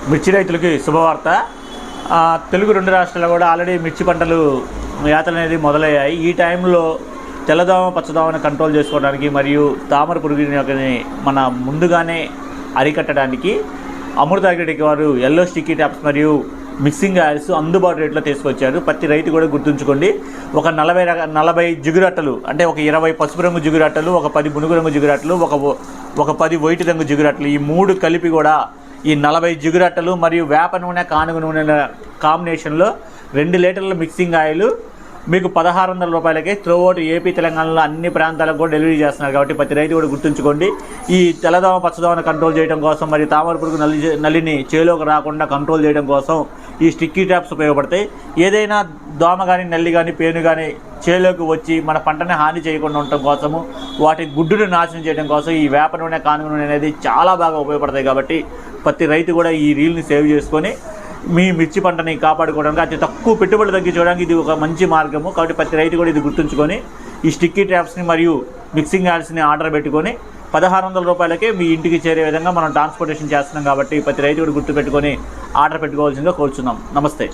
మిర్చి రైతులకి శుభవార్త. తెలుగు 2 రాష్ట్రాల్లో కూడా ఆల్రెడీ మిర్చి పంటలు యాతలు అనేది మొదలయ్యాయి. ఈ టైంలో తెల్లదోమ పచ్చదోమని కంట్రోల్ చేసుకోవడానికి మరియు తామర పురుగుని మన ముందుగానే అరికట్టడానికి అమృత అగ్రిటెక్ వారు ఎల్లో స్టిక్కీ ట్యాప్స్ మరియు మిక్సింగ్ ఆయిల్స్ అందుబాటు రేట్లో తీసుకొచ్చారు. ప్రతి రైతు కూడా గుర్తుంచుకోండి. ఒక 40 జిగురట్టలు, అంటే ఒక 20 పసుపు రంగు జిగురట్టలు, ఒక 10 పునుగు రంగు జిగురట్టలు, ఒక 10 వైట్ రంగు జిగురట్టలు, ఈ 3 కలిపి కూడా ఈ 40 జిగురట్టలు మరియు వేప నూనె కానుగ నూనె కాంబినేషన్లో 2 లీటర్ల మిక్సింగ్ ఆయిల్ మీకు 1600 రూపాయలకే త్రూఅవుట్ ఏపీ తెలంగాణలో అన్ని ప్రాంతాలకు కూడా డెలివరీ చేస్తున్నారు. కాబట్టి ప్రతి రైతు కూడా గుర్తుంచుకోండి. ఈ తెల్లదోమ పచ్చదోమను కంట్రోల్ చేయడం కోసం మరియు తామర పురుగు నల్లిని చేలోకి రాకుండా కంట్రోల్ చేయడం కోసం ఈ స్టిక్కీ ట్యాప్స్ ఉపయోగపడతాయి. ఏదైనా దోమ కానీ నల్లి కానీ పేను కానీ చేలోకి వచ్చి మన పంటని హాని చేయకుండా ఉండటం కోసము, వాటి గుడ్డును నాశనం చేయడం కోసం ఈ వేప నూనె కానుగ నూనె అనేది చాలా బాగా ఉపయోగపడతాయి. కాబట్టి ప్రతి రైతు కూడా ఈ రీల్ని సేవ్ చేసుకొని మీ మిర్చి పంటని కాపాడుకోవడానికి, అతి తక్కువ పెట్టుబడి తగ్గించుకోవడానికి ఇది ఒక మంచి మార్గము. కాబట్టి ప్రతి రైతు కూడా ఇది గుర్తుంచుకొని ఈ స్టిక్కీ ట్యాప్స్ని మరియు మిక్సింగ్ ఆయిల్స్ని ఆర్డర్ పెట్టుకొని 1600 రూపాయలకే మీ ఇంటికి చేరే విధంగా మనం ట్రాన్స్పోర్టేషన్ చేస్తున్నాం. కాబట్టి ప్రతి రైతు కూడా గుర్తుపెట్టుకొని ఆర్డర్ పెట్టుకోవాల్సిందిగా కోరుచున్నాం. నమస్తే.